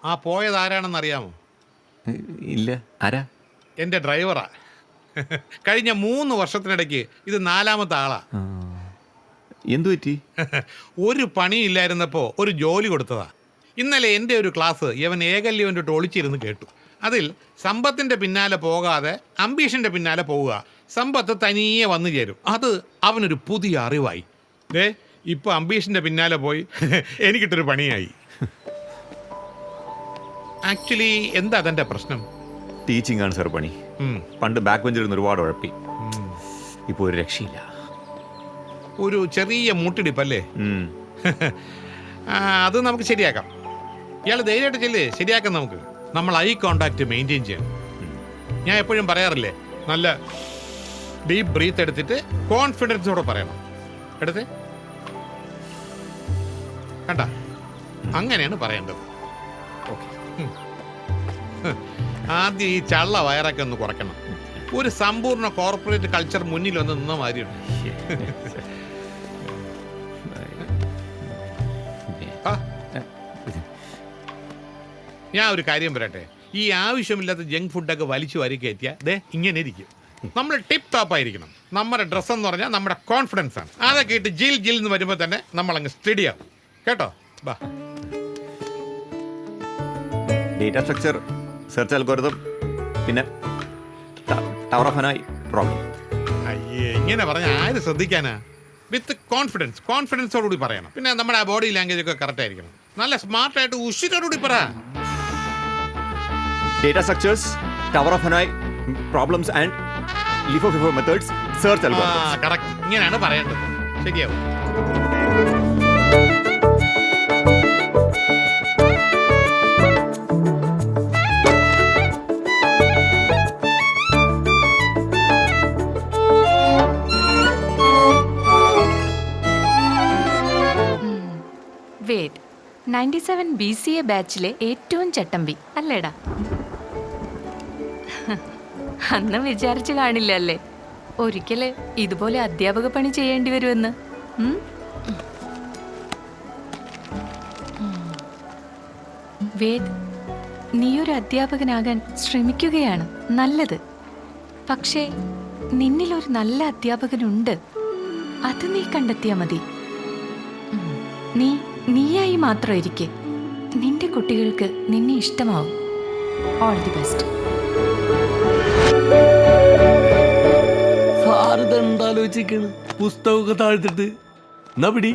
ആ പോയത് ആരാണെന്നറിയാമോ? ഇല്ല. ആരാ? എൻ്റെ ഡ്രൈവറാ. കഴിഞ്ഞ 3 വർഷത്തിനിടയ്ക്ക് ഇത് 4ാമത്തെ ആളാ. എന്തു പറ്റി? ഒരു പണിയില്ലായിരുന്നപ്പോൾ ഒരു ജോലി കൊടുത്തതാ. ഇന്നലെ എൻ്റെ ഒരു ക്ലാസ് ഇവൻ ഏകല്യം കൊണ്ടിട്ട് ഒളിച്ചിരുന്ന് കേട്ടു. അതിൽ സമ്പത്തിൻ്റെ പിന്നാലെ പോകാതെ അംബീഷൻ്റെ പിന്നാലെ പോവുക, സമ്പത്ത് തനിയെ വന്നു ചേരും. അത് അവനൊരു പുതിയ അറിവായി. ഇപ്പോൾ അംബീഷൻ്റെ പിന്നാലെ പോയി എനിക്കിട്ടൊരു പണിയായി. ആക്ച്വലി എന്താ അതെൻ്റെ പ്രശ്നം? ടീച്ചിങ് ആണ് സാർ പണി. പണ്ട് ബാക്ക് ബെഞ്ചിൽ ഒരുപാട് ഉഴപ്പി. ഇപ്പോൾ ഒരു രക്ഷയില്ല. ഒരു ചെറിയ മൂട്ടിടിപ്പല്ലേ? അത് നമുക്ക് ശരിയാക്കാം. ഇയാൾ ധൈര്യമായിട്ട് ചെല്ലേ, ശരിയാക്കാം. നമുക്ക് നമ്മൾ ഐ കോണ്ടാക്ട് മെയിൻറ്റെയിൻ ചെയ്യണം. ഞാൻ എപ്പോഴും പറയാറില്ലേ, നല്ല ഡീപ്പ് ബ്രീത്ത് എടുത്തിട്ട് കോൺഫിഡൻസോടെ പറയണം. എടുത്ത് കണ്ട, അങ്ങനെയാണ് പറയേണ്ടത്. ആദ്യം ഈ ചള്ള വയറൊക്കെ ഒന്ന് കുറയ്ക്കണം. ഒരു സമ്പൂർണ്ണ കോർപ്പറേറ്റ് കൾച്ചർ മുന്നിൽ വന്ന് നിന്ന മാതിരിയുണ്ട്. ഞാൻ ഒരു കാര്യം പറയട്ടെ, ഈ ആവശ്യമില്ലാത്ത ജങ്ക് ഫുഡൊക്കെ വലിച്ചു വാരി കയറ്റിയാൽ ഇങ്ങനെ ഇരിക്കും. നമ്മൾ ടിപ്പ് ടോപ്പ് ആയിരിക്കണം. നമ്മുടെ ഡ്രസ്സ് എന്ന് പറഞ്ഞാൽ നമ്മുടെ കോൺഫിഡൻസ് ആണ്. അതൊക്കെ ഇട്ട് ജിൽ ജിൽ എന്ന് വരുമ്പോൾ തന്നെ നമ്മളങ്ങ് സ്റ്റഡി ആവും. കേട്ടോ? ബാ. ഡേറ്റ സ്ട്രക്ചർ, സെർച്ച് അൽഗോരിതം, പിന്നെ ടവർ ഓഫ് ഹനോയ് പ്രോബ്ലം. അയ്യേ, ഇങ്ങനെ പറഞ്ഞാൽ ആര് ശ്രദ്ധിക്കാനാ? വിത്ത് കോൺഫിഡൻസോടുകൂടി പറയണം. പിന്നെ നമ്മുടെ ആ ബോഡി ലാംഗ്വേജ് ഒക്കെ കറക്റ്റ് ആയിരിക്കണം. നല്ല സ്മാർട്ടായിട്ട് ഉഷിരോടുകൂടി പറ. Data structures, tower of Hanoi problems and LIFO methods, search algorithms. Correct, ഇങ്ങനെയാണ് പറയേണ്ടത്. ശരിയാവും. വേഡ് 97 BCA ബാച്ചിലെ ഏറ്റവും ചട്ടമ്പി അല്ലേടാ? അന്ന് വിചാരിച്ചു കാണില്ല അല്ലേ ഒരിക്കല് ഇതുപോലെ അധ്യാപക പണി ചെയ്യേണ്ടി വരുമെന്ന്. വേദ്, നീയൊരു അധ്യാപകനാകാൻ ശ്രമിക്കുകയാണ്, നല്ലത്. പക്ഷേ നിന്നിലൊരു നല്ല അധ്യാപകനുണ്ട്. അത് നീ കണ്ടെത്തിയാ മതി. നീയായി മാത്രം ഇരിക്കെ. നിന്റെ കുട്ടികൾക്ക് നിന്നെ ഇഷ്ടമാവും. All the best. സാറിതെന്താലോചിക്കാണ്? പുസ്തകമൊക്കെ താഴ്ത്തിട്ട് എന്നാ പിടി.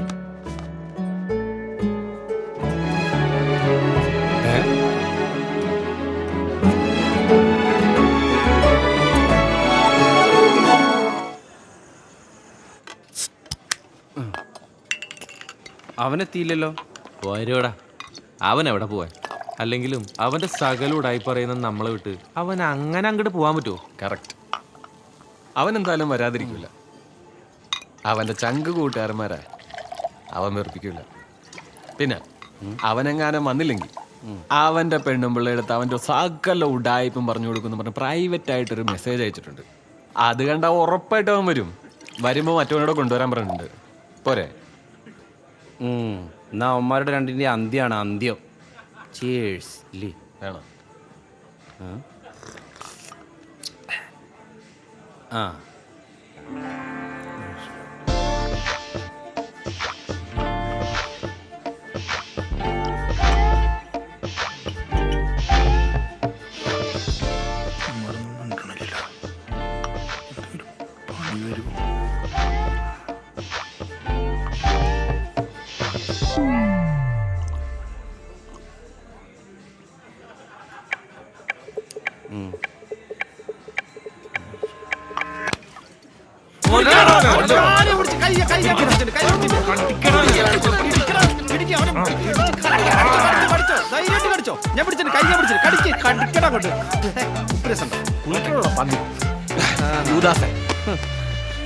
അവനെത്തിയില്ലല്ലോ. വരുവടാ, അവൻ എവിടെ പോവാൻ? അല്ലെങ്കിലും അവന്റെ സകലൂടായി പറയുന്ന നമ്മളെ വിട്ട് അവൻ അങ്ങനെ അങ്ങോട്ട് പോവാൻ പറ്റുമോ? കറക്റ്റ്. അവൻ എന്തായാലും വരാതിരിക്കില്ല. അവന്റെ ചങ്ക് കൂട്ടുകാരന്മാരാ, അവൻ വെറുപ്പിക്കില്ല. പിന്നെ അവനെങ്ങാനും വന്നില്ലെങ്കിൽ അവന്റെ പെണ്ണുമ്പിള്ളയെടുത്ത് അവന്റെ സകല ഉടായ്പും പറഞ്ഞു കൊടുക്കുന്നു പറഞ്ഞ് പ്രൈവറ്റ് ആയിട്ടൊരു മെസ്സേജ് അയച്ചിട്ടുണ്ട്. അത് കണ്ട ഉറപ്പായിട്ട് അവൻ വരും. വരുമ്പോ മറ്റവനോട് കൊണ്ടുവരാൻ പറഞ്ഞിട്ടുണ്ട്. പോരെ? എന്നാ അവന്മാരുടെ രണ്ടിൻ്റെ അന്ത്യാണ്, അന്ത്യം. ചേഴ്സ് ഇല്ലേ? വേണം. ആ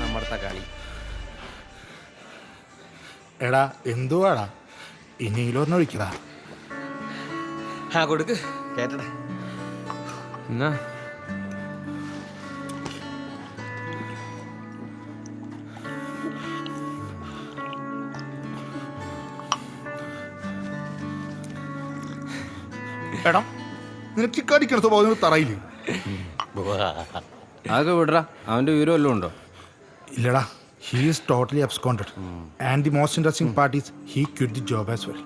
നമ്മടത്തെ കളി. എടാ എന്തുവാടാ? ഇനിയിലൊന്നൊഴിക്കടാ. കൊടുക്ക് കേട്ടടാ. എന്നാ എടാ നിനക്ക് ചിക്കടിക്കണ സ്വഭാവം തറയില്ലേ? അതൊക്കെ വിടറാ, അവൻ്റെ വിവരം വല്ലതും ഉണ്ടോ? ഇല്ലടാ, he is totally absconded and the most interesting part is he quit the job as well.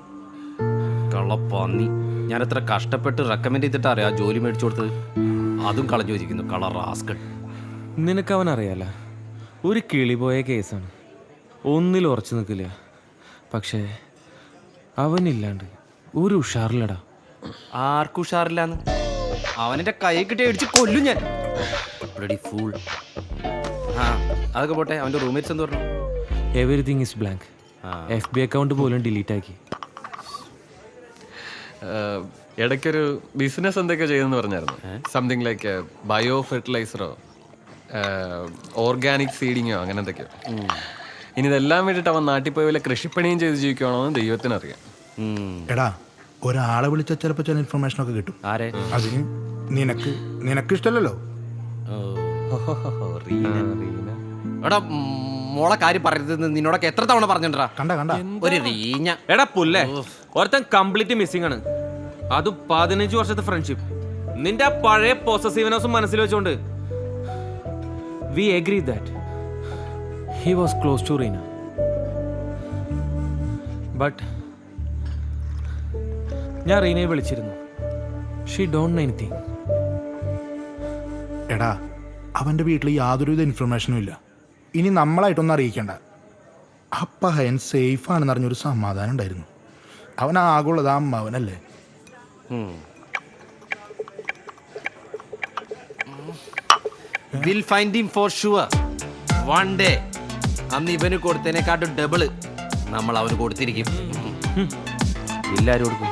കള്ളപ്പന്നി, ഞാൻ എത്ര കഷ്ടപ്പെട്ട് റെക്കമെൻഡ് ചെയ്തിട്ട് അറിയാം ആ ജോലി മേടിച്ചു കൊടുത്തത്. അതും കളഞ്ഞു വെച്ചിരിക്കുന്നു, കളർ റാസ്കൽ. നിനക്ക് അവൻ അറിയാല, ഒരു കിളി പോയ കേസാണ്, ഒന്നിൽ ഉറച്ചു നിൽക്കില്ല. പക്ഷേ അവനില്ലാണ്ട് ഒരു ഉഷാറില്ലടാ. ആർക്കും ഉഷാറില്ലാന്ന്? അവനെൻ്റെ കൈ കിട്ടി അടിച്ച് കൊല്ലും ഞാൻ. Bloody fool. ആ അതൊക്കെ പോട്ടെ, അവൻ്റെ റൂംമേറ്റ്സ് എന്ത് പറഞ്ഞു? Everything is blank. FB account പോലും ഡിലീറ്റ് ആക്കി. ഇടയ്ക്കൊരു ബിസിനസ് എന്തൊക്കെ ചെയ്യുമെന്ന് പറഞ്ഞായിരുന്നു. സംതിങ് ലൈക്ക് ബയോ ഫെർട്ടിലൈസറോ ഓർഗാനിക് സീഡിങ്ങോ അങ്ങനെ എന്തൊക്കെയോ. ഇനി ഇതെല്ലാം വേണ്ടിയിട്ട് അവൻ നാട്ടിൽ പോയി വല്ല കൃഷിപ്പണിയും ചെയ്ത് ജീവിക്കുകയാണോ എന്ന് ദൈവത്തിനറിയാം. എടാ, ഒരാളെ വിളിച്ചാൽ ചിലപ്പോൾ ചില ഇൻഫർമേഷനൊക്കെ കിട്ടും. ആരെ? അതിന് നിനക്ക് ഇഷ്ടമല്ലല്ലോ. എടാ മോളെ കാര്യം പറയരുത്, നിന്നോടൊക്കെ എത്ര തവണ പറഞ്ഞിട്ടാ? കണ്ട ഒരു റീഞ്ഞ. എടാ പുല്ലേ, ഒരുത്തൻ കംപ്ലീറ്റ് മിസ്സിംഗ് ആണ്. അതും 15 വർഷത്തെ ഫ്രണ്ട്ഷിപ്പ്. നിന്റെ ആ പഴയ പോസസീവ്നെസ്സും മനസ്സിൽ വെച്ചോണ്ട് we agree that he was close to Reena. But ഞാൻ റീനയെ വിളിച്ചിരുന്നു. She don't know anything. എടാ, അവൻ്റെ വീട്ടിൽ യാതൊരുവിധ ഇൻഫർമേഷനും ഇല്ല. ഇനി നമ്മളായിട്ടൊന്നും അറിയിക്കണ്ട. അപ്പം ഹയൻ സേഫ് ആണെന്ന് അറിഞ്ഞൊരു സമാധാനം ഉണ്ടായിരുന്നു. അവൻ ആകുള്ളത് ആ അമ്മാവനല്ലേ. Will find him for sure. One day അന്ന് ഇവന് കൊടുത്തതിനെക്കാട്ടും ഡബിള് നമ്മൾ അവന് കൊടുത്തിരിക്കും. എല്ലാരും കൊടുക്കും.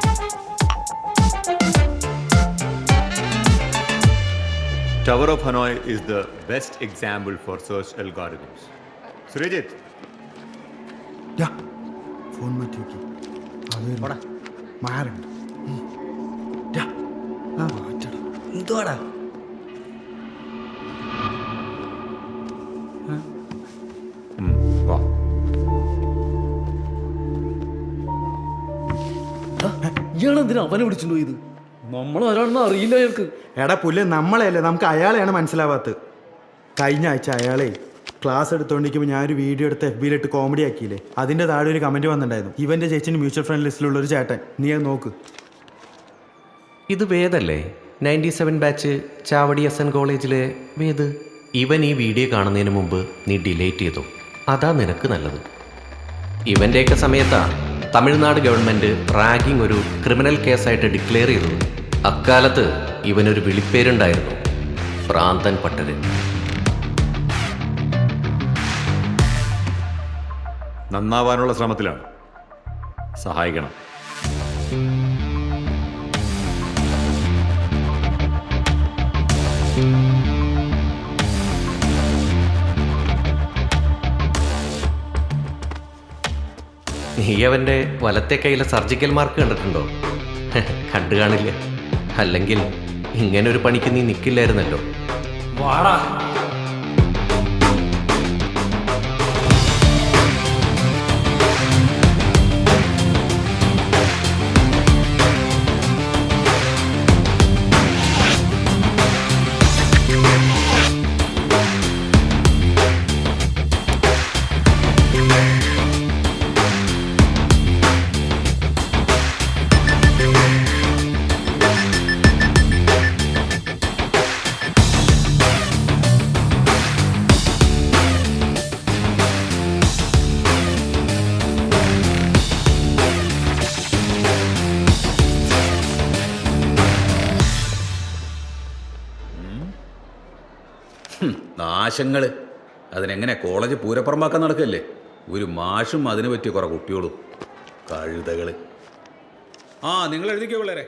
Tower of Hanoi is the best example for search algorithms. Surajit, phone മാറ്റി നോക്കി. മാറുണ്ട്. എന്തുവാടാ? വാ. ഇയാളെന്തിനാ അവനെ വിളിച്ചിട്ടുണ്ടോ? ഇത് നമ്മളാരാണെന്ന് അറിയില്ല അയാൾക്ക്. എടാ പുല്ല്, നമ്മളെയല്ലേ, നമുക്ക് അയാളെയാണ് മനസ്സിലാവാത്തത്. കഴിഞ്ഞ ആഴ്ച അയാളെ ക്ലാസ് എടുത്തോണ്ടിരിക്കുമ്പോൾ ഞാനൊരു വീഡിയോ എടുത്ത് FB-ലിട്ട് കോമഡി ആക്കിയില്ലേ, അതിൻ്റെ താഴെ ഒരു കമൻറ്റ് വന്നിട്ടുണ്ടായിരുന്നു. ഇവൻ്റെ ചേച്ചിന് മ്യൂച്വൽ ഫണ്ട് ലിസ്റ്റിലുള്ള ഒരു ചേട്ടൻ, നീ അത് നോക്ക്. ഇത് വേദല്ലേ? 97 ബാച്ച് ചാവടി SN കോളേജിലെ വേദ്. ഇവൻ ഈ വീഡിയോ കാണുന്നതിന് മുമ്പ് നീ ഡിലേറ്റ് ചെയ്തു. അതാ നിനക്ക് നല്ലത്. ഇവൻ്റെയൊക്കെ സമയത്താ തമിഴ്നാട് ഗവൺമെൻറ് റാഗിംഗ് ഒരു ക്രിമിനൽ കേസായിട്ട് ഡിക്ലെയർ ചെയ്തത്. അക്കാലത്ത് ഇവനൊരു വിളിപ്പേരുണ്ടായിരുന്നു, ഭ്രാന്തൻ പട്ടരൻ. നന്നാവാനുള്ള ശ്രമത്തിലാണ്, സഹായിക്കണം. നീ അവൻ്റെ വലത്തെ കയ്യിലെ സർജിക്കൽ മാർക്ക് കണ്ടിട്ടുണ്ടോ? കണ്ടു കാണില്ല. അല്ലെങ്കിൽ ഇങ്ങനൊരു പണിക്ക് നീ നിൽക്കില്ലായിരുന്നല്ലോ. വാടാ. നാശങ്ങൾ അതിനെങ്ങനെ കോളേജ് പൂരപ്പുറമാക്കാൻ നടക്കല്ലേ? ഒരു മാഷും അതിന് പറ്റിയ കുറെ കുട്ടികളും കഴുതകൾ. നിങ്ങൾ എഴുതിക്കോ പിള്ളേരെ.